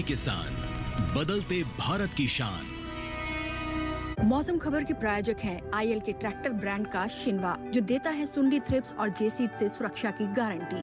किसान, बदलते भारत की शान। मौसम खबर के प्रायोजक हैं आईएल के ट्रैक्टर ब्रांड का शिनवा, जो देता है सुंडी, थ्रिप्स और जेसीड से सुरक्षा की गारंटी।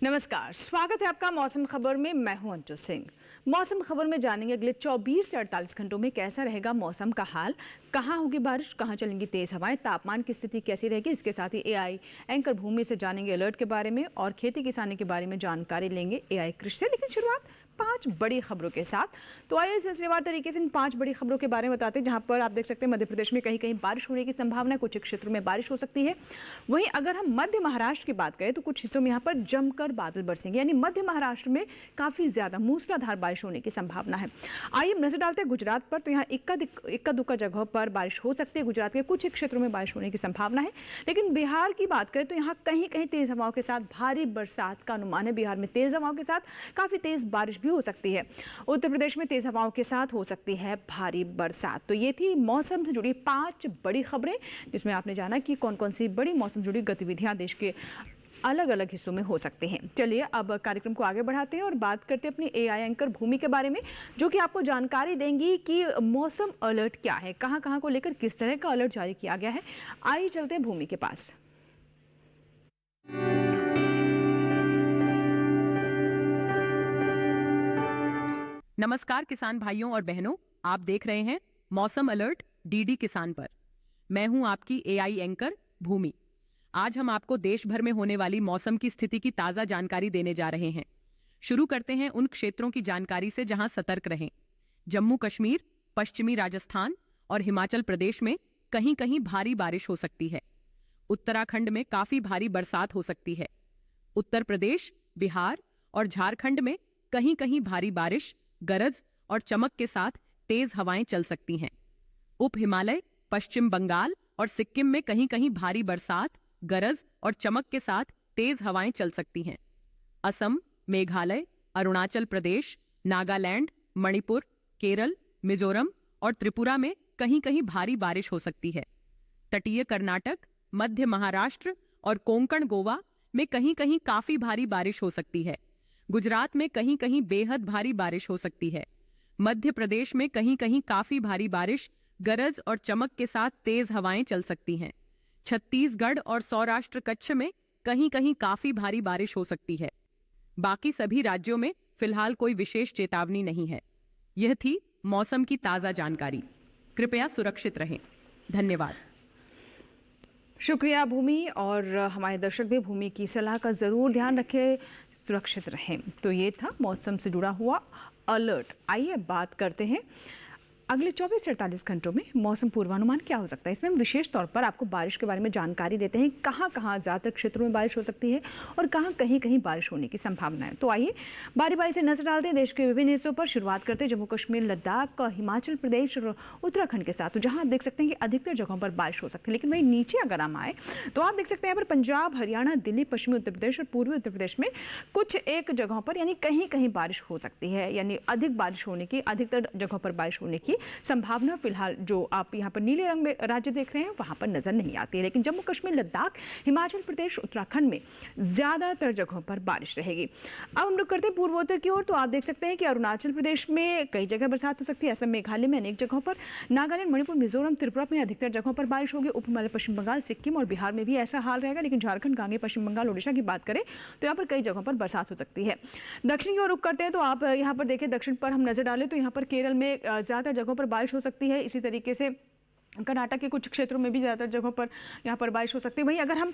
नमस्कार, स्वागत है आपका मौसम खबर में। मैं हूं अंजू सिंह। मौसम खबर में जानेंगे अगले 24 से 48 घंटों में कैसा रहेगा मौसम का हाल, कहां होगी बारिश, कहां चलेंगी तेज हवाएं, तापमान की स्थिति कैसी रहेगी। इसके साथ ही एआई एंकर भूमि से जानेंगे अलर्ट के बारे में और खेती किसानी के बारे में जानकारी लेंगे एआई कृषि से। लेकिन शुरुआत 5 बड़ी खबरों के साथ। तो आइए सिलसिलेवार तरीके से इन 5 बड़ी खबरों के बारे में बताते हैं, जहां पर आप देख सकते हैं मध्य प्रदेश में कहीं कहीं बारिश होने की संभावना है, कुछ क्षेत्रों में बारिश हो सकती है। वहीं अगर हम मध्य महाराष्ट्र की बात करें तो कुछ हिस्सों में यहाँ पर जमकर बादल बरसेंगे, यानी मध्य महाराष्ट्र में काफी ज्यादा मूसलाधार बारिश होने की संभावना है। आइए नजर डालते हैं गुजरात पर। तो यहाँ इक्का दुक्का जगहों पर बारिश हो सकती है, गुजरात के कुछ क्षेत्रों में बारिश होने की संभावना है। लेकिन बिहार की बात करें तो यहाँ कहीं कहीं तेज हवाओं के साथ भारी बरसात का अनुमान है। बिहार में तेज हवाओं के साथ काफी तेज बारिश भी हो सकती है। उत्तर प्रदेश में तेज हवाओं के साथ हो सकती है भारी बरसात। तो ये थी मौसम से जुड़ी 5 बड़ी खबरें, जिसमें आपने जाना कि कौन कौन सी बड़ी मौसम जुड़ी गतिविधियां देश के अलग अलग हिस्सों में हो सकते हैं। चलिए अब कार्यक्रम को आगे बढ़ाते हैं और बात करते हैं अपनी एआई एंकर भूमि के बारे में, जो कि आपको जानकारी देंगी कि मौसम अलर्ट क्या है, कहां कहां को लेकर किस तरह का अलर्ट जारी किया गया है। आइए चलते हैं भूमि के पास। नमस्कार किसान भाइयों और बहनों, आप देख रहे हैं मौसम अलर्ट डीडी किसान पर। मैं हूं आपकी एआई एंकर भूमि। आज हम आपको देश भर में होने वाली मौसम की स्थिति की ताजा जानकारी देने जा रहे हैं। शुरू करते हैं उन क्षेत्रों की जानकारी से जहां सतर्क रहें। जम्मू कश्मीर, पश्चिमी राजस्थान और हिमाचल प्रदेश में कहीं कहीं भारी बारिश हो सकती है। उत्तराखंड में काफी भारी बरसात हो सकती है। उत्तर प्रदेश, बिहार और झारखंड में कहीं कहीं भारी बारिश, गरज और चमक के साथ तेज हवाएं चल सकती हैं। उप हिमालय, पश्चिम बंगाल और सिक्किम में कहीं कहीं भारी बरसात, गरज और चमक के साथ तेज हवाएं चल सकती हैं। असम, मेघालय, अरुणाचल प्रदेश, नागालैंड, मणिपुर, केरल, मिजोरम और त्रिपुरा में कहीं कहीं भारी बारिश हो सकती है। तटीय कर्नाटक, मध्य महाराष्ट्र और कोंकण गोवा में कहीं कहीं काफी भारी बारिश हो सकती है। गुजरात में कहीं कहीं बेहद भारी बारिश हो सकती है। मध्य प्रदेश में कहीं कहीं काफी भारी बारिश, गरज और चमक के साथ तेज हवाएं चल सकती हैं। छत्तीसगढ़ और सौराष्ट्र कच्छ में कहीं कहीं काफी भारी बारिश हो सकती है। बाकी सभी राज्यों में फिलहाल कोई विशेष चेतावनी नहीं है। यह थी मौसम की ताजा जानकारी। कृपया सुरक्षित रहें। धन्यवाद। शुक्रिया भूमि, और हमारे दर्शक भी भूमि की सलाह का ज़रूर ध्यान रखें, सुरक्षित रहें। तो ये था मौसम से जुड़ा हुआ अलर्ट। आइए बात करते हैं अगले 24 से 48 घंटों में मौसम पूर्वानुमान क्या हो सकता है। इसमें हम विशेष तौर पर आपको बारिश के बारे में जानकारी देते हैं, कहां कहां ज़्यादातर क्षेत्रों में बारिश हो सकती है और कहां कहीं कहीं बारिश होने की संभावना है। तो आइए बारी बारी से नजर डालते हैं देश के विभिन्न हिस्सों पर। शुरुआत करते हैं जम्मू कश्मीर, लद्दाख, हिमाचल प्रदेश और उत्तराखंड के साथ। तो जहाँ आप देख सकते हैं कि अधिकतर जगहों पर बारिश हो सकती है। लेकिन वहीं नीचे अगर हम आए तो आप देख सकते हैं यहाँ पर पंजाब, हरियाणा, दिल्ली, पश्चिमी उत्तर प्रदेश और पूर्वी उत्तर प्रदेश में कुछ एक जगहों पर यानी कहीं कहीं बारिश हो सकती है, यानी अधिक बारिश होने की, अधिकतर जगहों पर बारिश होने की संभावना फिलहाल जो आप यहाँ पर नीले रंग में राज्य देख रहे हैं वहां पर नजर नहीं आती है। लेकिन जम्मू कश्मीर, लद्दाख, हिमाचल प्रदेश, उत्तराखंड में ज्यादातर जगहों पर बारिश रहेगी। अब हम रुक करते हैं पूर्वोत्तर की ओर। तो आप देख सकते हैं कि अरुणाचल प्रदेश में कई जगह बरसात हो सकती है, असम, मेघालय में अनेक जगहों पर, नागालैंड, मणिपुर, मिजोरम, त्रिपुरा में अधिकतर जगहों पर बारिश होगी। उप हिमालय, पश्चिम बंगाल, सिक्किम और बिहार में भी ऐसा हाल रहेगा। लेकिन झारखंड, गांगे, पश्चिम बंगाल, ओडिशा की बात करें तो यहाँ पर कई जगहों पर बरसात हो सकती है। दक्षिण की ओर रुक करते हैं तो आप यहाँ पर देखें, दक्षिण पर हम नजर डालें तो यहाँ पर केरल में ज्यादातर जगहों पर बारिश हो सकती है। इसी तरीके से कर्नाटक के कुछ क्षेत्रों में भी ज़्यादातर जगहों पर यहाँ पर बारिश हो सकती है। वहीं अगर हम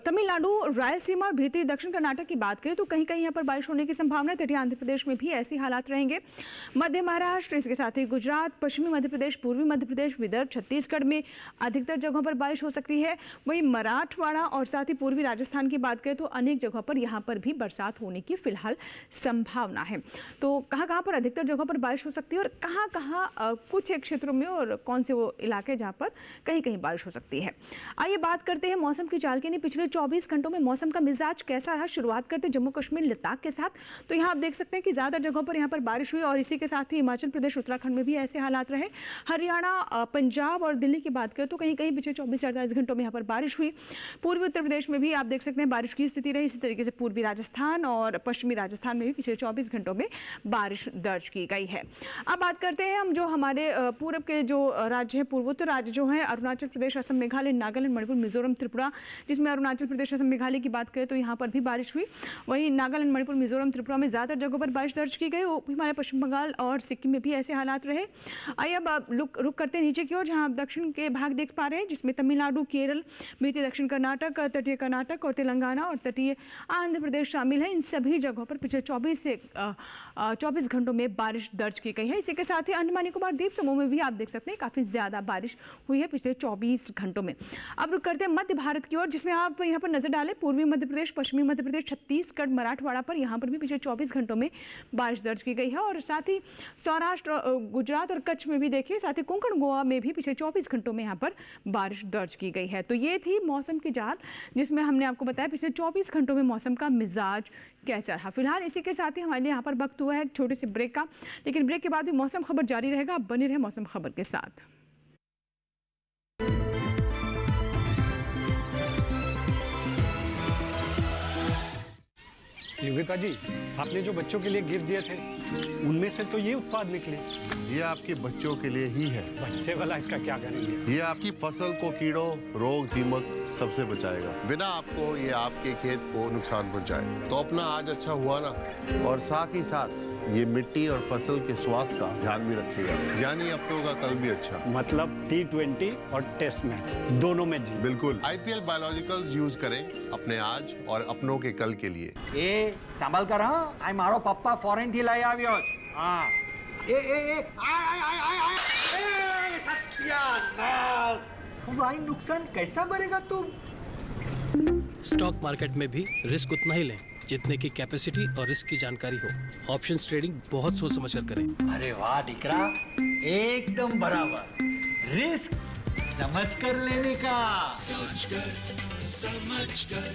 तमिलनाडु, रायलसीमा और भीतरी दक्षिण कर्नाटक की बात करें तो कहीं कहीं यहाँ पर बारिश होने की संभावना है। तटीय आंध्र प्रदेश में भी ऐसी हालात रहेंगे। मध्य महाराष्ट्र, इसके साथ ही गुजरात, पश्चिमी मध्य प्रदेश, पूर्वी मध्य प्रदेश, विदर्भ, छत्तीसगढ़ में अधिकतर जगहों पर बारिश हो सकती है। वहीं मराठवाड़ा और साथ ही पूर्वी राजस्थान की बात करें तो अनेक जगहों पर यहाँ पर भी बरसात होने की फिलहाल संभावना है। तो कहाँ कहाँ पर अधिकतर जगहों पर बारिश हो सकती है और कहाँ कहाँ कुछ एक क्षेत्रों में और कौन से वो इलाके जहाँ पर कहीं कहीं बारिश हो सकती है। आइए बात करते हैं मौसम की चाल के। पिछले पिछले 24 घंटों में मौसम का मिजाज कैसा रहा। शुरुआत करते जम्मू कश्मीर लद्दाख के साथ। तो यहाँ आप देख सकते हैं कि ज़्यादा जगहों पर यहाँ पर बारिश हुई और इसी के साथ ही हिमाचल प्रदेश उत्तराखंड में भी ऐसे हालात रहे। हरियाणा, पंजाब और दिल्ली की बात करें तो कहीं कहीं पिछले 24 से 48 घंटों में यहाँ पर बारिश हुई। पूर्वी उत्तर प्रदेश में भी आप देख सकते हैं बारिश की स्थिति रही। इसी तरीके से पूर्वी राजस्थान और पश्चिमी राजस्थान में भी पिछले 24 घंटों में बारिश दर्ज की गई है। अब बात करते हैं हम जो हमारे पूर्व के जो राज्य हैं, पूर्वोत्तर राज्य जो हैं, अरुणाचल प्रदेश, असम, मेघालय, नागालैंड, मणिपुर, मिजोरम, त्रिपुरा। जिसमें अरुणाचल प्रदेश, असम, मेघालय की बात करें तो यहाँ पर भी बारिश हुई। वहीं नागालैंड, मणिपुर, मिजोरम, त्रिपुरा में ज़्यादातर जगहों पर बारिश दर्ज की गई। हिमालय, पश्चिम बंगाल और सिक्किम में भी ऐसे हालात रहे। आइए अब रुक करते हैं नीचे की ओर, जहाँ आप दक्षिण के भाग देख पा रहे हैं, जिसमें तमिलनाडु, केरल, बीते दक्षिण कर्नाटक, तटीय कर्नाटक और तेलंगाना और तटीय आंध्र प्रदेश शामिल है। इन सभी जगहों पर पिछले 24 घंटों में बारिश दर्ज की गई है। इसी के साथ ही अंडमान निकोबार द्वीप समूह में भी आप देख सकते हैं काफ़ी ज़्यादा बारिश हुई है पिछले 24 घंटों में। अब रुक करते हैं मध्य भारत की ओर, जिसमें आप यहाँ पर नजर डालें पूर्वी मध्य प्रदेश, पश्चिमी मध्य प्रदेश, छत्तीसगढ़, मराठवाड़ा पर यहाँ पर भी पिछले 24 घंटों में बारिश दर्ज की गई है। और साथ ही सौराष्ट्र, गुजरात और कच्छ में भी देखिए, साथ ही कोंकण, गोवा में भी पिछले 24 घंटों में यहाँ पर बारिश दर्ज की गई है। तो ये थी मौसम की जाल, जिसमें हमने आपको बताया पिछले 24 घंटों में मौसम का मिजाज कैसा रहा। फिलहाल इसी के साथ ही हमारे लिए यहाँ पर वक्त हुआ है एक छोटे से ब्रेक का, लेकिन ब्रेक के बाद भी मौसम खबर जारी रहेगा। आप बने रहे मौसम खबर के साथ। योगिता जी, आपने जो बच्चों के लिए गिफ्ट दिए थे उनमें से तो ये उत्पाद निकले। ये आपके बच्चों के लिए ही है। बच्चे वाला इसका क्या करेंगे? ये आपकी फसल को कीड़ों, रोग, दीमक सबसे बचाएगा, बिना आपको ये आपके खेत को नुकसान पहुंचाए। तो अपना आज अच्छा हुआ ना, और साथ ही साथ ये मिट्टी और फसल के स्वास्थ्य का ध्यान भी रखेगा, यानी अपनों का कल भी अच्छा। मतलब T20 और टेस्ट मैच दोनों में जी। बिल्कुल। IPL बायोलॉजिकल्स यूज करें अपने आज और अपनों के कल के लिए। ए संभाल कर, हाँ, आई मारो पप्पा फॉरेन थी लाई आव्यो। हाँ, ए सत्यानाश। भाई नुकसान कैसा भरेगा तुम? स्टॉक मार्केट में भी रिस्क उतना ही लें जितने की कैपेसिटी और रिस्क की जानकारी हो। ऑप्शंस ट्रेडिंग बहुत सोच समझ कर करें। अरे वाह दिकरा, एकदम बराबर। रिस्क समझ कर लेने का। सोच कर, समझ कर,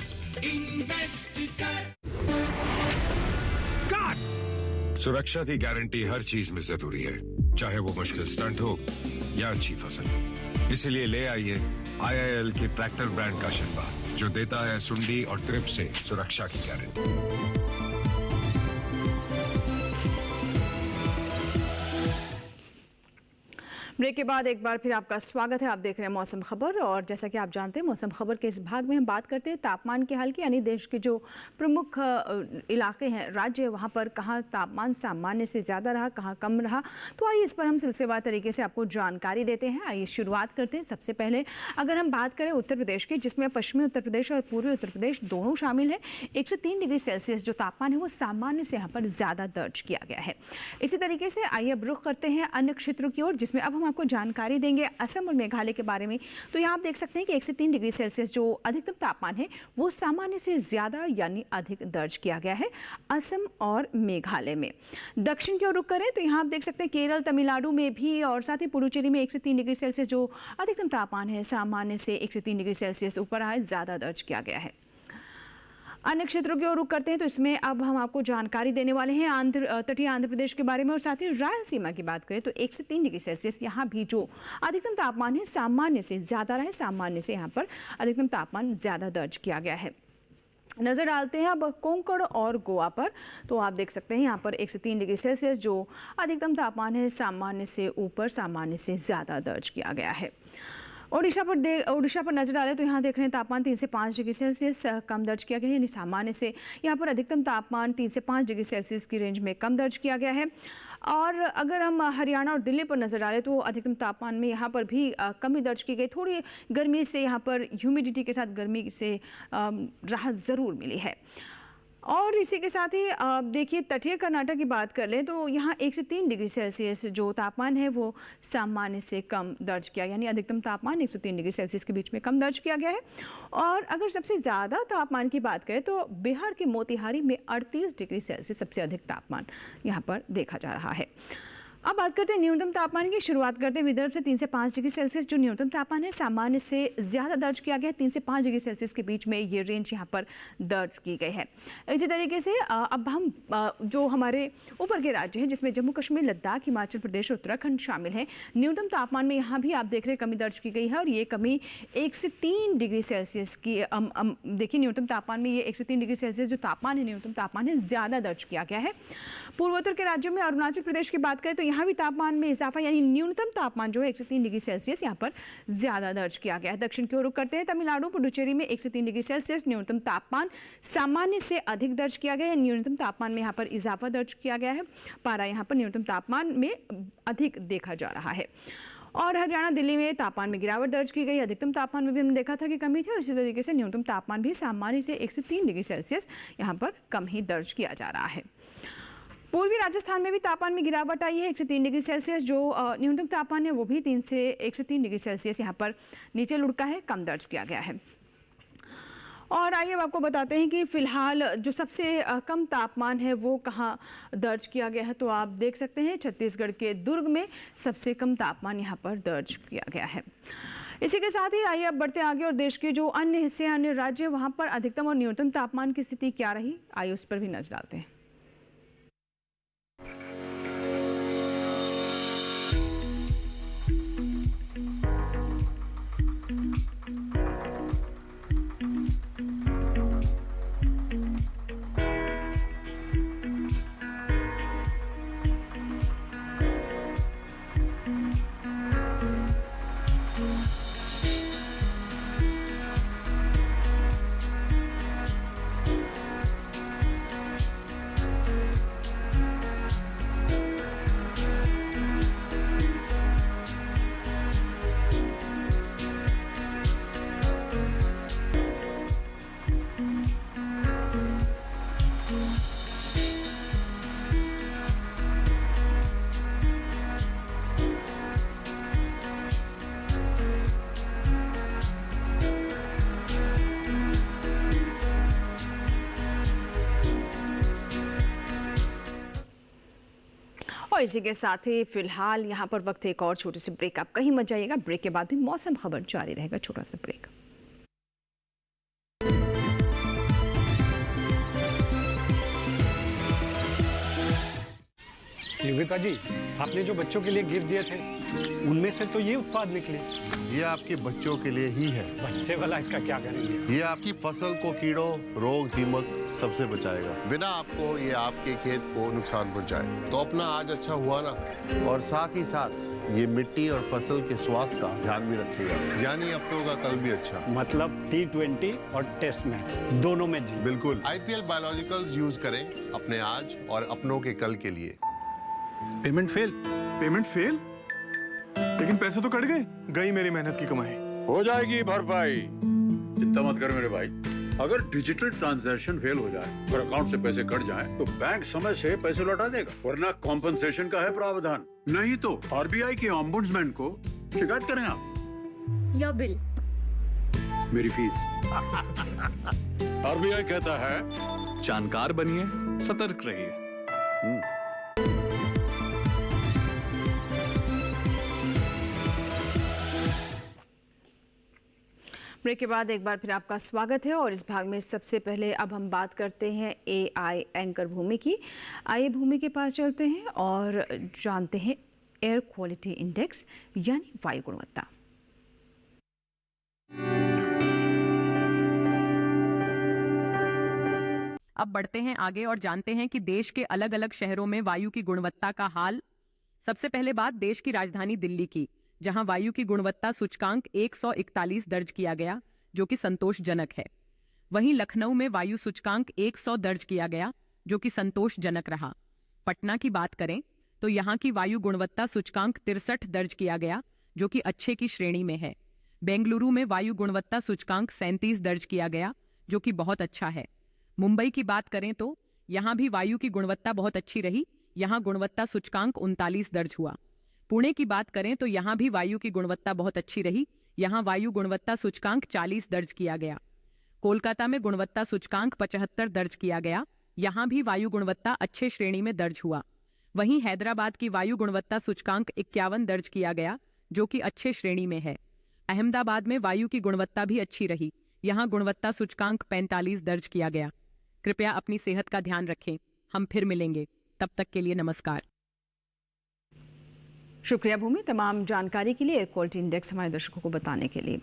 इन्वेस्ट कर। सुरक्षा की गारंटी हर चीज में जरूरी है, चाहे वो मुश्किल स्टंट हो या अच्छी फसल। इसीलिए ले आइए IIL के ट्रैक्टर ब्रांड का शिनवा, जो देता है सुंडी और ट्रिप से सुरक्षा की गारंटी। ब्रेक के बाद एक बार फिर आपका स्वागत है। आप देख रहे हैं मौसम खबर, और जैसा कि आप जानते हैं मौसम खबर के इस भाग में हम बात करते हैं तापमान के हाल की, यानी देश के जो प्रमुख इलाके हैं, राज्य, वहाँ पर कहाँ तापमान सामान्य से ज़्यादा रहा, कहाँ कम रहा। तो आइए इस पर हम सिलसिलेवार तरीके से आपको जानकारी देते हैं। आइए शुरुआत करते हैं। सबसे पहले अगर हम बात करें उत्तर प्रदेश की, जिसमें पश्चिमी उत्तर प्रदेश और पूर्वी उत्तर प्रदेश दोनों शामिल है, 103 डिग्री सेल्सियस जो तापमान है वो सामान्य से यहाँ पर ज़्यादा दर्ज किया गया है। इसी तरीके से आइए अब रुख करते हैं अन्य क्षेत्रों की ओर, जिसमें अब आपको जानकारी देंगे असम और मेघालय के बारे में। तो यहाँ आप देख सकते हैं कि 103 डिग्री सेल्सियस जो अधिकतम तापमान है वो सामान्य से ज़्यादा यानी अधिक दर्ज किया गया है असम और मेघालय में। दक्षिण की ओर रुख करें तो यहाँ आप देख सकते हैं केरल, तमिलनाडु में भी और साथ ही पुडुचेरी में 103 डिग्री सेल्सियस जो अधिकतम तापमान है सामान्य से 103 डिग्री सेल्सियस ऊपर आए ज़्यादा दर्ज किया गया है। अन्य क्षेत्रों की ओर रुख करते हैं तो इसमें अब हम आपको जानकारी देने वाले हैं तटीय आंध्र प्रदेश के बारे में, और साथ ही रायलसीमा की बात करें तो 103 डिग्री सेल्सियस यहाँ भी जो अधिकतम तापमान है सामान्य से ज़्यादा रहे, सामान्य से यहाँ पर अधिकतम तापमान ज़्यादा दर्ज किया गया है। नज़र डालते हैं अब कोंकण और गोवा पर, तो आप देख सकते हैं यहाँ पर 103 डिग्री सेल्सियस जो अधिकतम तापमान है सामान्य से ऊपर, सामान्य से ज़्यादा दर्ज किया गया है। ओडिशा पर नजर डालें तो यहाँ देख रहे हैं तापमान 3 से 5 डिग्री सेल्सियस कम दर्ज किया गया है, यानी सामान्य से यहाँ पर अधिकतम तापमान 3 से 5 डिग्री सेल्सियस की रेंज में कम दर्ज किया गया है। और अगर हम हरियाणा और दिल्ली पर नजर डालें तो अधिकतम तापमान में यहाँ पर भी कमी दर्ज की गई। थोड़ी गर्मी से यहाँ पर ह्यूमिडिटी के साथ गर्मी से राहत ज़रूर मिली है। और इसी के साथ ही देखिए तटीय कर्नाटक की बात कर लें तो यहाँ 1 से 3 डिग्री सेल्सियस जो तापमान है वो सामान्य से कम दर्ज किया, यानी अधिकतम तापमान 103 डिग्री सेल्सियस के बीच में कम दर्ज किया गया है। और अगर सबसे ज़्यादा तापमान की बात करें तो बिहार के मोतिहारी में 38 डिग्री सेल्सियस सबसे अधिक तापमान यहाँ पर देखा जा रहा है। अब बात करते हैं न्यूनतम तापमान की। शुरुआत करते हैं विदर्भ से। 3 से 5 डिग्री सेल्सियस जो न्यूनतम तापमान है सामान्य से ज़्यादा दर्ज किया गया है। 3 से 5 डिग्री सेल्सियस के बीच में ये रेंज यहाँ पर दर्ज की गई है। इसी तरीके से अब हम जो हमारे ऊपर के राज्य हैं जिसमें जम्मू कश्मीर, लद्दाख, हिमाचल प्रदेश और उत्तराखंड शामिल हैं, न्यूनतम तापमान में यहाँ भी आप देख रहे हैं कमी दर्ज की गई है और ये कमी 1 से 3 डिग्री सेल्सियस की देखिए न्यूनतम तापमान में ये 1 से 3 डिग्री सेल्सियस जो तापमान है, न्यूनतम तापमान है, ज़्यादा दर्ज किया गया है। पूर्वोत्तर के राज्यों में अरुणाचल प्रदेश की बात करें तो यहाँ भी तापमान में इजाफा यानी न्यूनतम तापमान जो है 1 से 3 डिग्री सेल्सियस यहाँ पर ज़्यादा दर्ज किया गया है। दक्षिण की ओर रुख करते हैं। तमिलनाडु, पुडुचेरी में 1 से 3 डिग्री सेल्सियस न्यूनतम तापमान सामान्य से अधिक दर्ज किया गया है। न्यूनतम तापमान में यहाँ पर इजाफा दर्ज किया गया है। पारा यहाँ पर न्यूनतम तापमान में अधिक देखा जा रहा है। और हरियाणा, दिल्ली में तापमान में गिरावट दर्ज की गई। अधिकतम तापमान में भी हमने देखा था कि कमी थी और इसी तरीके से न्यूनतम तापमान भी सामान्य से 1 से 3 डिग्री सेल्सियस यहाँ पर कम ही दर्ज किया जा रहा है। पूर्वी राजस्थान में भी तापमान में गिरावट आई है। 1 से 3 डिग्री सेल्सियस जो न्यूनतम तापमान है वो भी 1 से 3 डिग्री सेल्सियस यहाँ पर नीचे लुढ़का है, कम दर्ज किया गया है। और आइए अब आपको बताते हैं कि फ़िलहाल जो सबसे कम तापमान है वो कहाँ दर्ज किया गया है। तो आप देख सकते हैं छत्तीसगढ़ के दुर्ग में सबसे कम तापमान यहाँ पर दर्ज किया गया है। इसी के साथ ही आइए अब बढ़ते आगे और देश के जो अन्य हिस्से, अन्य राज्य, वहाँ पर अधिकतम और न्यूनतम तापमान की स्थिति क्या रही, आइए उस पर भी नजर डालते हैं। और इसी के साथ ही फिलहाल यहाँ पर वक्त है एक और छोटी सी ब्रेक। आप कहीं मत जाइएगा, ब्रेक के बाद भी मौसम खबर जारी रहेगा। छोटा सा ब्रेक। योगिता जी, आपने जो बच्चों के लिए गिफ्ट दिए थे उनमें से तो ये उत्पाद निकले। ये आपके बच्चों के लिए ही है। बच्चे वाला इसका क्या करेंगे? ये आपकी फसल को कीड़ों, रोग, दीमक सबसे बचाएगा, बिना आपको ये आपके खेत को नुकसान पहुंचाए। तो अपना आज अच्छा हुआ ना, और साथ ही साथ ये मिट्टी और फसल के स्वास्थ्य का ध्यान भी रखेगा, यानी अपनों का कल भी अच्छा। मतलब T20 और टेस्ट मैच दोनों में जी। बिल्कुल। IPL बायोलॉजिकल्स यूज करें अपने आज और अपनों के कल के लिए। Payment fail. Payment fail? लेकिन पैसे तो कट गई मेरी मेहनत की कमाई। हो जाएगी भरपाई, चिंता मत कर मेरे भाई। अगर डिजिटल ट्रांजैक्शन फेल हो जाए और अकाउंट से पैसे कट जाएं, तो बैंक समय से पैसे लौटा देगा, वरना कॉम्पनसेशन का है प्रावधान। नहीं तो RBI के ओम्बुड्समैन को शिकायत करें आप। या बिल, मेरी फीस। RBI कहता है जानकार बनिए, सतर्क रहिए। ब्रेक के बाद एक बार फिर आपका स्वागत है और इस भाग में सबसे पहले अब हम बात करते हैं AI एंकर भूमि की। आइए भूमि के पास चलते हैं और जानते हैं एयर क्वालिटी इंडेक्स यानी वायु गुणवत्ता। अब बढ़ते हैं आगे और जानते हैं कि देश के अलग अलग शहरों में वायु की गुणवत्ता का हाल। सबसे पहले बात देश की राजधानी दिल्ली की, जहां वायु की गुणवत्ता सूचकांक 141 दर्ज किया गया, जो कि संतोषजनक है। वहीं लखनऊ में वायु सूचकांक 100 दर्ज किया गया, जो कि संतोषजनक रहा। पटना की बात करें तो यहां की वायु गुणवत्ता सूचकांक 63 दर्ज किया गया, जो कि अच्छे की श्रेणी में है। बेंगलुरु में वायु गुणवत्ता सूचकांक 37 दर्ज किया गया, जो कि बहुत अच्छा है। मुंबई की बात करें तो यहां भी वायु की गुणवत्ता बहुत अच्छी रही, यहां गुणवत्ता सूचकांक 39 दर्ज हुआ। पुणे की बात करें तो यहां भी वायु की गुणवत्ता बहुत अच्छी रही, यहां वायु गुणवत्ता सूचकांक 40 दर्ज किया गया। कोलकाता में गुणवत्ता सूचकांक 75 दर्ज किया गया, यहां भी वायु गुणवत्ता अच्छे श्रेणी में दर्ज हुआ। वहीं हैदराबाद की वायु गुणवत्ता सूचकांक 51 दर्ज किया गया, जो कि अच्छे श्रेणी में है। अहमदाबाद में वायु की गुणवत्ता भी अच्छी रही, यहाँ गुणवत्ता सूचकांक 45 दर्ज किया गया। कृपया अपनी सेहत का ध्यान रखें। हम फिर मिलेंगे, तब तक के लिए नमस्कार। शुक्रिया भूमि, तमाम जानकारी के लिए एयर क्वालिटी इंडेक्स हमारे दर्शकों को बताने के लिए।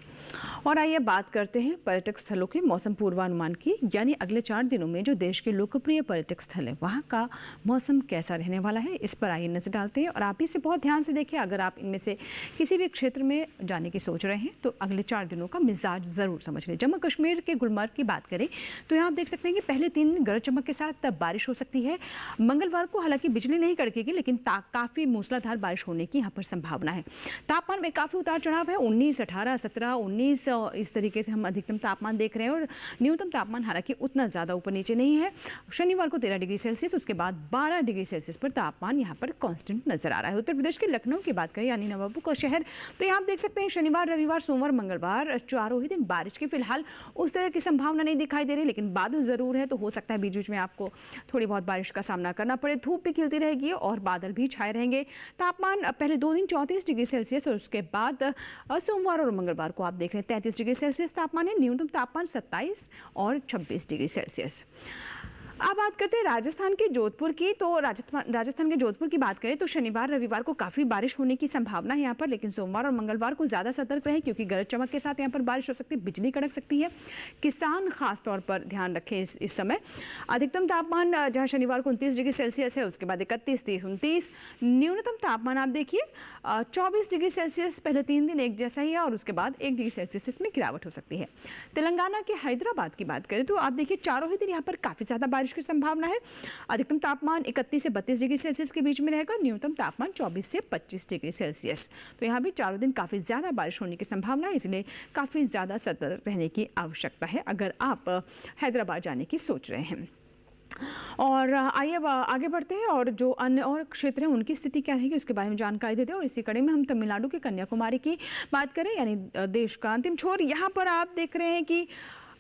और आइए बात करते हैं पर्यटक स्थलों के मौसम पूर्वानुमान की, यानी अगले 4 दिनों में जो देश के लोकप्रिय पर्यटक स्थल है वहाँ का मौसम कैसा रहने वाला है, इस पर आइए नजर डालते हैं। और आप इसे बहुत ध्यान से देखिए, अगर आप इनमें से किसी भी क्षेत्र में जाने की सोच रहे हैं तो अगले 4 दिनों का मिजाज ज़रूर समझ लें। जम्मू कश्मीर के गुलमर्ग की बात करें तो यहाँ आप देख सकते हैं कि पहले 3 दिन गरज चमक के साथ बारिश हो सकती है। मंगलवार को हालांकि बिजली नहीं कड़केगी, लेकिन काफ़ी मूसलाधार बारिश होने की यहाँ पर संभावना है। तापमान में काफ़ी उतार चढ़ाव है, 19, 18, 17, 19 इस तरीके से हम अधिकतम तापमान देख रहे हैं और न्यूनतम तापमान हालांकि उतना ज़्यादा ऊपर नीचे नहीं है। शनिवार को 13 डिग्री सेल्सियस, उसके बाद 12 डिग्री सेल्सियस पर तापमान यहाँ पर कांस्टेंट नजर आ रहा है। उत्तर प्रदेश के लखनऊ की बात करें, यानी नवाबों का शहर, तो यहाँ आप देख सकते हैं शनिवार, रविवार, सोमवार, मंगलवार चारों ही दिन बारिश की फिलहाल उस तरह की संभावना नहीं दिखाई दे रही, लेकिन बादल ज़रूर है, तो हो सकता है बीच बीच में आपको थोड़ी बहुत बारिश का सामना करना पड़े। धूप भी खिलती रहेगी और बादल भी छाए रहेंगे। तापमान पहले 2 दिन 34 डिग्री सेल्सियस और उसके बाद सोमवार और मंगलवार को आप देख रहे हैं 33 डिग्री सेल्सियस तापमान है। न्यूनतम तापमान 27 और 26 डिग्री सेल्सियस। अब बात करते हैं राजस्थान के जोधपुर की, तो राजस्थान के जोधपुर की बात करें तो शनिवार रविवार को काफ़ी बारिश होने की संभावना है यहाँ पर, लेकिन सोमवार और मंगलवार को ज़्यादा सतर्क रहें क्योंकि गरज चमक के साथ यहाँ पर बारिश हो सकती है, बिजली कड़क सकती है। किसान खास तौर पर ध्यान रखें इस समय। अधिकतम तापमान जहाँ शनिवार को 29 डिग्री सेल्सियस है, उसके बाद 31, 30, 29। न्यूनतम तापमान आप देखिए 24 डिग्री सेल्सियस पहले 3 दिन एक जैसा ही है और उसके बाद 1 डिग्री सेल्सियस इसमें गिरावट हो सकती है। तेलंगाना के हैदराबाद की बात करें तो आप देखिए चारों ही दिन यहाँ पर काफ़ी ज़्यादा बारिश की संभावना है। अधिकतम तापमान 31 से 32 डिग्री सेल्सियस के बीच में रहेगा, न्यूनतम तापमान 24 से 25 डिग्री सेल्सियस। तो यहाँ भी चारों दिन काफ़ी ज़्यादा बारिश होने की संभावना है, इसलिए काफ़ी ज़्यादा सतर्क रहने की आवश्यकता है अगर आप हैदराबाद जाने की सोच रहे हैं। और आइए अब आगे बढ़ते हैं और जो अन्य और क्षेत्र हैं उनकी स्थिति क्या रहेगी उसके बारे में जानकारी देते हैं। और इसी कड़ी में हम तमिलनाडु के कन्याकुमारी की बात करें, यानी देश का अंतिम छोर। यहाँ पर आप देख रहे हैं कि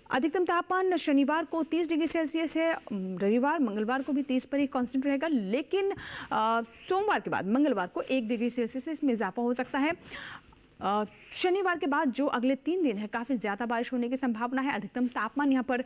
अधिकतम तापमान शनिवार को 30 डिग्री सेल्सियस है, रविवार मंगलवार को भी 30 पर ही कांस्टेंट रहेगा, लेकिन सोमवार के बाद मंगलवार को 1 डिग्री सेल्सियस इसमें इजाफा हो सकता है। शनिवार के बाद जो अगले 3 दिन है काफ़ी ज़्यादा बारिश होने की संभावना है। अधिकतम तापमान यहाँ पर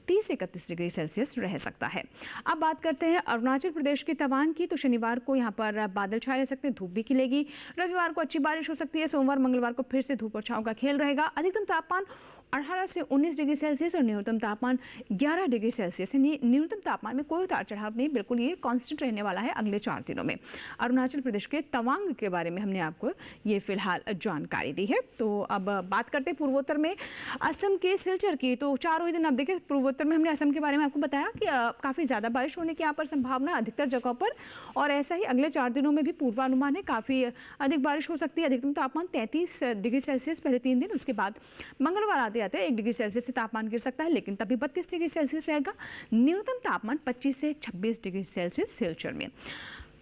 30 से 31 डिग्री सेल्सियस रह सकता है। अब बात करते हैं अरुणाचल प्रदेश के तवांग की, तो शनिवार को यहाँ पर बादल छाए रह सकते हैं, धूप भी खिलेगी। रविवार को अच्छी बारिश हो सकती है, सोमवार मंगलवार को फिर से धूप और छाँव का खेल रहेगा। अधिकतम तापमान 18 से 19 डिग्री सेल्सियस और न्यूनतम तापमान 11 डिग्री सेल्सियस है। न्यूनतम तापमान में कोई उतार चढ़ाव नहीं, बिल्कुल ये कांस्टेंट रहने वाला है अगले 4 दिनों में। अरुणाचल प्रदेश के तवांग के बारे में हमने आपको ये फिलहाल जानकारी दी है। तो अब बात करते हैं पूर्वोत्तर में असम के सिलचर की, तो चारों ही दिन आप देखें पूर्वोत्तर में हमने असम के बारे में आपको बताया कि काफ़ी ज़्यादा बारिश होने की यहाँ पर संभावना अधिकतर जगहों पर, और ऐसा ही अगले 4 दिनों में भी पूर्वानुमान है, काफ़ी अधिक बारिश हो सकती है। अधिकतम तापमान 33 डिग्री सेल्सियस पहले 3 दिन, उसके बाद मंगलवार आते 1 डिग्री सेल्सियस से तापमान गिर सकता है, लेकिन तभी 32 डिग्री सेल्सियस रहेगा। न्यूनतम तापमान 25 से 26 डिग्री सेल्सियस सिलचर में।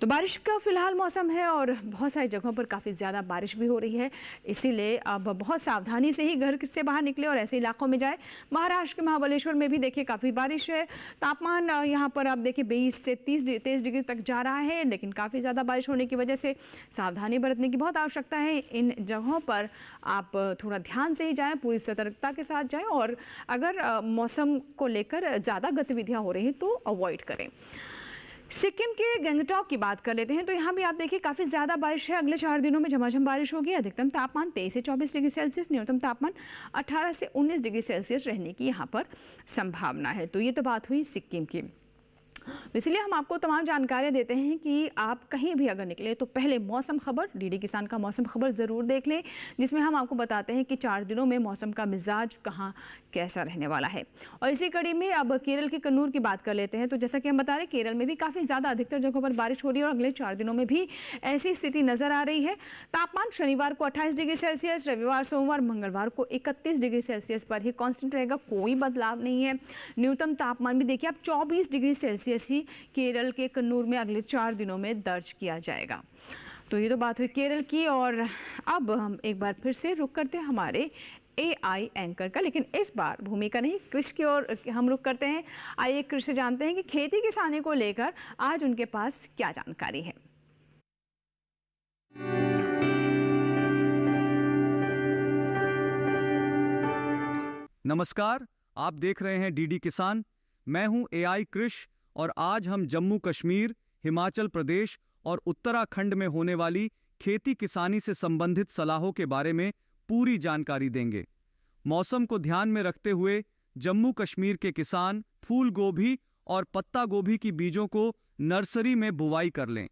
तो बारिश का फिलहाल मौसम है और बहुत सारी जगहों पर काफ़ी ज़्यादा बारिश भी हो रही है, इसीलिए अब बहुत सावधानी से ही घर से बाहर निकले और ऐसे इलाकों में जाए। महाराष्ट्र के महाबलेश्वर में भी देखिए काफ़ी बारिश है। तापमान यहाँ पर आप देखिए 20 से 23 डिग्री तक जा रहा है, लेकिन काफ़ी ज़्यादा बारिश होने की वजह से सावधानी बरतने की बहुत आवश्यकता है। इन जगहों पर आप थोड़ा ध्यान से ही जाएँ, पूरी सतर्कता के साथ जाएँ, और अगर मौसम को लेकर ज़्यादा गतिविधियाँ हो रही हैं तो अवॉइड करें। सिक्किम के गंगटोक की बात कर लेते हैं, तो यहाँ भी आप देखिए काफ़ी ज़्यादा बारिश है। अगले 4 दिनों में झमाझम बारिश होगी। अधिकतम तापमान 23 से 24 डिग्री सेल्सियस, न्यूनतम तापमान 18 से 19 डिग्री सेल्सियस रहने की यहाँ पर संभावना है। तो ये तो बात हुई सिक्किम की। तो इसलिए हम आपको तमाम जानकारियाँ देते हैं कि आप कहीं भी अगर निकले तो पहले मौसम खबर, डीडी किसान का मौसम खबर ज़रूर देख लें, जिसमें हम आपको बताते हैं कि 4 दिनों में मौसम का मिजाज कहाँ कैसा रहने वाला है। और इसी कड़ी में अब केरल के कन्नूर की बात कर लेते हैं। तो जैसा कि हम बता रहे हैं, केरल में भी काफ़ी ज़्यादा अधिकतर जगहों पर बारिश हो रही है और अगले 4 दिनों में भी ऐसी स्थिति नज़र आ रही है। तापमान शनिवार को 28 डिग्री सेल्सियस, रविवार सोमवार मंगलवार को 31 डिग्री सेल्सियस पर ही कांस्टेंट रहेगा, कोई बदलाव नहीं है। न्यूनतम तापमान भी देखिए आप 24 डिग्री सेल्सियस ही केरल के कन्नूर में अगले 4 दिनों में दर्ज किया जाएगा। तो ये तो बात हुई केरल की, और अब हम एक बार फिर से रुक करते हैं हमारे AI एंकर का। लेकिन इस बार भूमि का नहीं, कृषि की ओर हम रुख करते हैं। आइए कृषि से जानते हैं कि खेती किसानी को लेकर आज उनके पास क्या जानकारी है। नमस्कार, आप देख रहे हैं डीडी किसान। मैं हूं AI कृषि और आज हम जम्मू कश्मीर, हिमाचल प्रदेश और उत्तराखंड में होने वाली खेती किसानी से संबंधित सलाहों के बारे में पूरी जानकारी देंगे। मौसम को ध्यान में रखते हुए जम्मू कश्मीर के किसान फूल गोभी और पत्ता गोभी की बीजों को नर्सरी में बुवाई कर लें।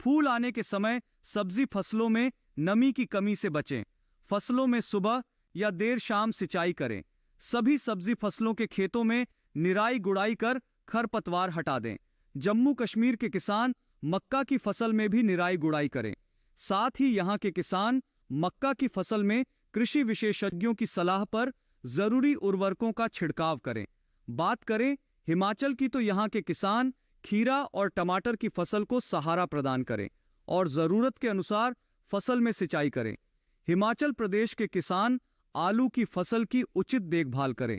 फूल आने के समय सब्जी फसलों में नमी की कमी से बचें। फसलों में सुबह या देर शाम सिंचाई करें। सभी सब्जी फसलों के खेतों में निराई गुड़ाई कर खरपतवार हटा दें। जम्मू कश्मीर के किसान मक्का की फसल में भी निराई गुड़ाई करें। साथ ही यहाँ के किसान मक्का की फसल में कृषि विशेषज्ञों की सलाह पर जरूरी उर्वरकों का छिड़काव करें। बात करें हिमाचल की, तो यहाँ के किसान खीरा और टमाटर की फसल को सहारा प्रदान करें और जरूरत के अनुसार फसल में सिंचाई करें। हिमाचल प्रदेश के किसान आलू की फसल की उचित देखभाल करें।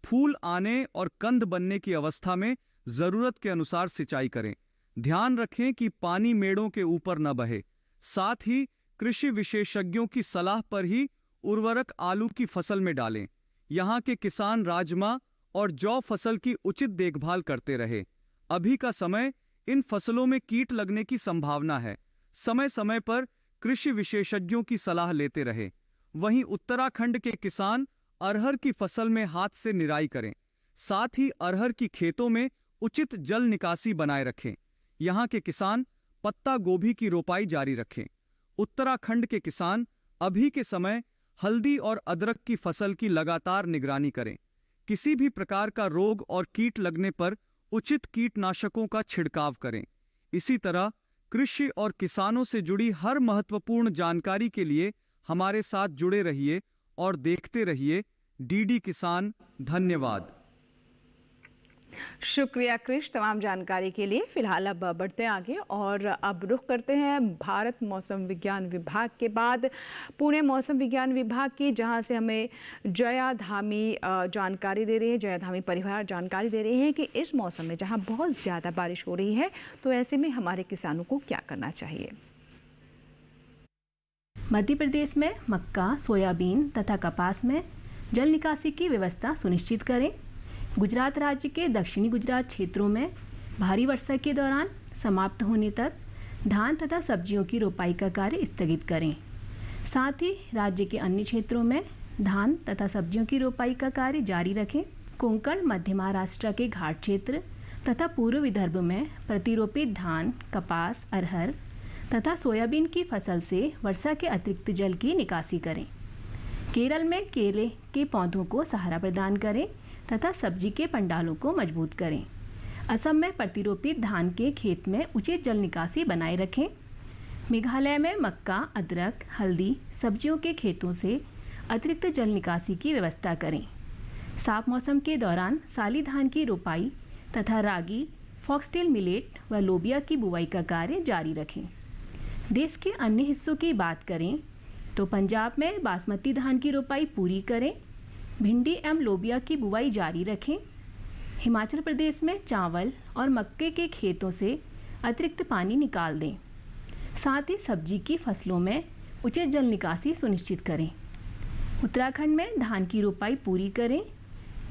फूल आने और कंद बनने की अवस्था में जरूरत के अनुसार सिंचाई करें। ध्यान रखें कि पानी मेड़ों के ऊपर न बहे। साथ ही कृषि विशेषज्ञों की सलाह पर ही उर्वरक आलू की फसल में डालें। यहाँ के किसान राजमा और जौ फसल की उचित देखभाल करते रहे। अभी का समय इन फसलों में कीट लगने की संभावना है। समय समय पर कृषि विशेषज्ञों की सलाह लेते रहे। वहीं उत्तराखंड के किसान अरहर की फसल में हाथ से निराई करें। साथ ही अरहर की खेतों में उचित जल निकासी बनाए रखें। यहाँ के किसान पत्ता गोभी की रोपाई जारी रखें। उत्तराखंड के किसान अभी के समय हल्दी और अदरक की फसल की लगातार निगरानी करें। किसी भी प्रकार का रोग और कीट लगने पर उचित कीटनाशकों का छिड़काव करें। इसी तरह कृषि और किसानों से जुड़ी हर महत्वपूर्ण जानकारी के लिए हमारे साथ जुड़े रहिए और देखते रहिए डीडी किसान। धन्यवाद। शुक्रिया कृष तमाम जानकारी के लिए। फिलहाल अब बढ़ते हैं आगे और अब रुख करते हैं भारत मौसम विज्ञान विभाग के बाद पुणे मौसम विज्ञान विभाग की, जहां से हमें जया धामी जानकारी दे रही है। जया धामी परिवार जानकारी दे रही है कि इस मौसम में जहां बहुत ज़्यादा बारिश हो रही है, तो ऐसे में हमारे किसानों को क्या करना चाहिए। मध्य प्रदेश में मक्का, सोयाबीन तथा कपास में जल निकासी की व्यवस्था सुनिश्चित करें। गुजरात राज्य के दक्षिणी गुजरात क्षेत्रों में भारी वर्षा के दौरान समाप्त होने तक धान तथा सब्जियों की रोपाई का कार्य स्थगित करें। साथ ही राज्य के अन्य क्षेत्रों में धान तथा सब्जियों की रोपाई का कार्य जारी रखें। कोंकण, मध्य महाराष्ट्र के घाट क्षेत्र तथा पूर्व विदर्भ में प्रतिरोपित धान, कपास, अरहर तथा सोयाबीन की फसल से वर्षा के अतिरिक्त जल की निकासी करें। केरल में केले के पौधों को सहारा प्रदान करें तथा सब्जी के पंडालों को मजबूत करें। असम में प्रतिरोपित धान के खेत में उचित जल निकासी बनाए रखें। मेघालय में मक्का, अदरक, हल्दी, सब्जियों के खेतों से अतिरिक्त जल निकासी की व्यवस्था करें। साफ मौसम के दौरान साली धान की रोपाई तथा रागी, फॉक्सटेल मिलेट व लोबिया की बुवाई का कार्य जारी रखें। देश के अन्य हिस्सों की बात करें तो पंजाब में बासमती धान की रोपाई पूरी करें। भिंडी एवं लोबिया की बुवाई जारी रखें। हिमाचल प्रदेश में चावल और मक्के के खेतों से अतिरिक्त पानी निकाल दें। साथ ही सब्जी की फसलों में उचित जल निकासी सुनिश्चित करें। उत्तराखंड में धान की रोपाई पूरी करें।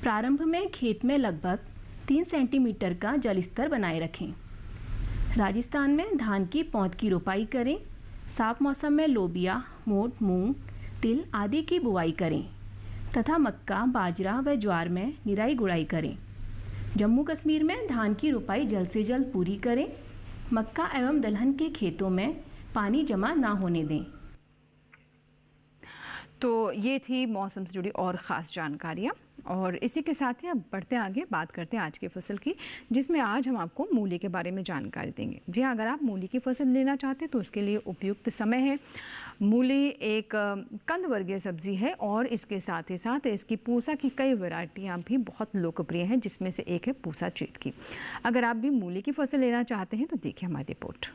प्रारंभ में खेत में लगभग 3 सेंटीमीटर का जल स्तर बनाए रखें। राजस्थान में धान की पौध की रोपाई करें। साफ मौसम में लोबिया, मोठ, मूंग, तिल आदि की बुवाई करें तथा मक्का, बाजरा व ज्वार में निराई गुड़ाई करें। जम्मू कश्मीर में धान की रोपाई जल्द से जल्द पूरी करें। मक्का एवं दलहन के खेतों में पानी जमा ना होने दें। तो ये थी मौसम से जुड़ी और ख़ास जानकारियाँ और इसी के साथ ही अब बढ़ते आगे बात करते हैं आज की फसल की, जिसमें आज हम आपको मूली के बारे में जानकारी देंगे। जी हाँ, अगर आप मूली की फसल लेना चाहते हैं तो उसके लिए उपयुक्त समय है। मूली एक कंद वर्गीय सब्जी है और इसके साथ ही साथ इसकी पूसा की कई वैरायटियाँ भी बहुत लोकप्रिय हैं, जिसमें से एक है पूसा चीत की। अगर आप भी मूली की फसल लेना चाहते हैं तो देखिए हमारी रिपोर्ट।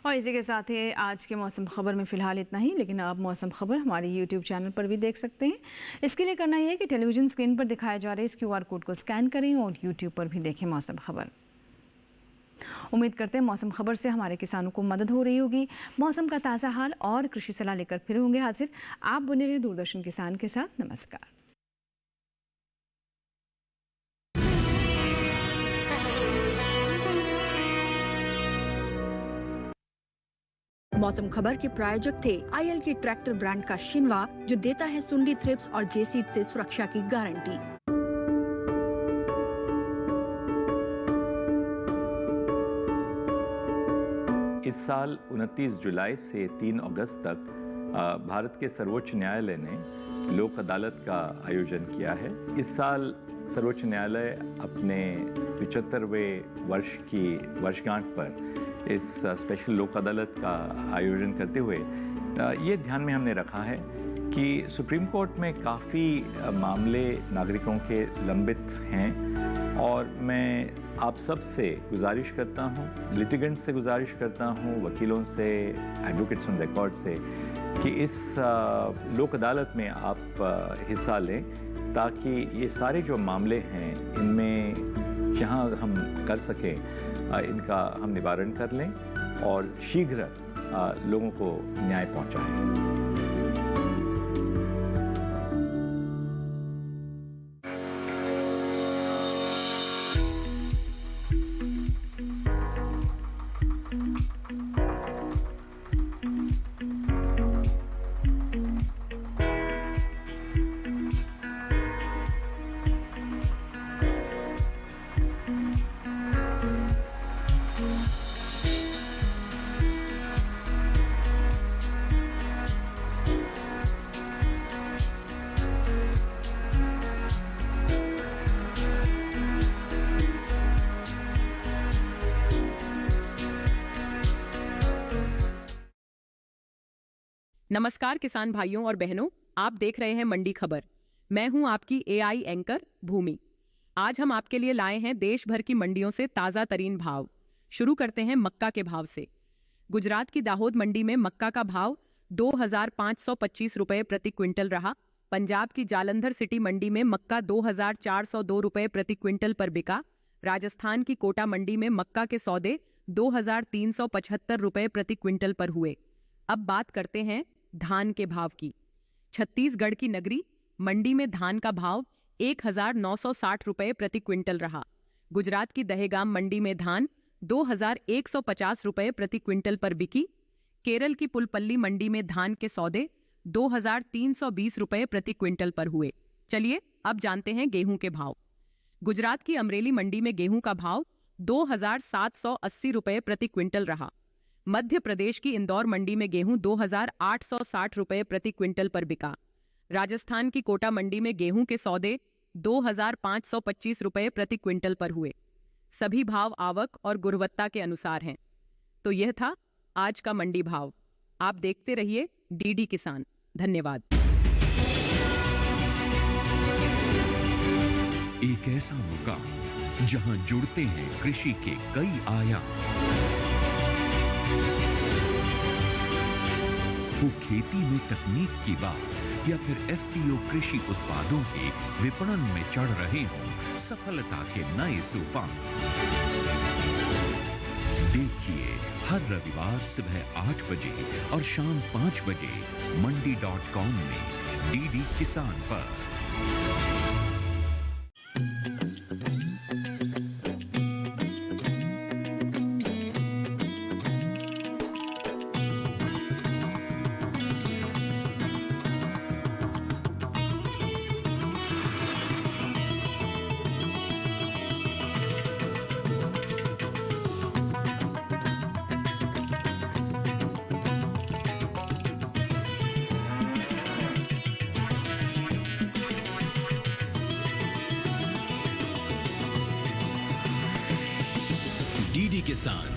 और इसी के साथ ही आज के मौसम खबर में फ़िलहाल इतना ही, लेकिन आप मौसम खबर हमारे YouTube चैनल पर भी देख सकते हैं। इसके लिए करना ये है कि टेलीविज़न स्क्रीन पर दिखाए जा रहे इस QR कोड को स्कैन करें और YouTube पर भी देखें मौसम खबर। उम्मीद करते हैं मौसम खबर से हमारे किसानों को मदद हो रही होगी। मौसम का ताज़ा हाल और कृषि सलाह लेकर फिर होंगे हाजिर। आप बने रहे दूरदर्शन किसान के साथ। नमस्कार। मौसम खबर के प्रायोजक थे आईएल के ट्रैक्टर ब्रांड का शिनवा, जो देता है सुंडी थ्रिप्स और जेसीड से सुरक्षा की गारंटी। इस साल 29 जुलाई से 3 अगस्त तक भारत के सर्वोच्च न्यायालय ने लोक अदालत का आयोजन किया है। इस साल सर्वोच्च न्यायालय अपने 75वें वर्ष की वर्षगांठ पर इस स्पेशल लोक अदालत का आयोजन करते हुए ये ध्यान में हमने रखा है कि सुप्रीम कोर्ट में काफ़ी मामले नागरिकों के लंबित हैं और मैं आप सब से गुजारिश करता हूँ, लिटिगेंट्स से गुजारिश करता हूँ, वकीलों से, एडवोकेट्स ऑन रिकॉर्ड से कि इस लोक अदालत में आप हिस्सा लें ताकि ये सारे जो मामले हैं इनमें जहाँ हम कर सकें इनका हम निवारण कर लें और शीघ्र लोगों को न्याय पहुँचाएं। नमस्कार किसान भाइयों और बहनों, आप देख रहे हैं मंडी खबर। मैं हूं आपकी एआई एंकर भूमि। आज हम आपके लिए लाए हैं देश भर की मंडियों से ताज़ा तरीन भाव। शुरू करते हैं मक्का के भाव से। गुजरात की दाहोद मंडी में मक्का का भाव 2,525 रुपये प्रति क्विंटल रहा। पंजाब की जालंधर सिटी मंडी में मक्का 2,402 रुपये प्रति क्विंटल पर बिका। राजस्थान की कोटा मंडी में मक्का के सौदे 2,375 रुपये प्रति क्विंटल पर हुए। अब बात करते हैं धान के भाव की। छत्तीसगढ़ की नगरी मंडी में धान का भाव 1,960 रुपये प्रति क्विंटल रहा। गुजरात की दहेगाम मंडी में धान 2,150 रुपये प्रति क्विंटल पर बिकी। केरल की पुलपल्ली मंडी में धान के सौदे 2,320 रुपये प्रति क्विंटल पर हुए। चलिए अब जानते हैं गेहूं के भाव। गुजरात की अमरेली मंडी में गेहूं का भाव 2,780 रुपये प्रति क्विंटल रहा। मध्य प्रदेश की इंदौर मंडी में गेहूं 2,860 रुपये प्रति क्विंटल पर बिका। राजस्थान की कोटा मंडी में गेहूं के सौदे 2,525 रुपये प्रति क्विंटल पर हुए। सभी भाव आवक और गुणवत्ता के अनुसार हैं। तो यह था आज का मंडी भाव। आप देखते रहिए डीडी किसान। धन्यवाद। एक ऐसा मुकाम जहां जुड़ते हैं कृषि के कई आयाम, हो खेती में तकनीक की बात या फिर एफपीओ कृषि उत्पादों के विपणन में चढ़ रहे हों सफलता के नए सोपान। देखिए हर रविवार सुबह 8 बजे और शाम 5 बजे मंडी.com में डीडी किसान पर। डीडी किसान,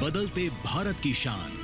बदलते भारत की शान।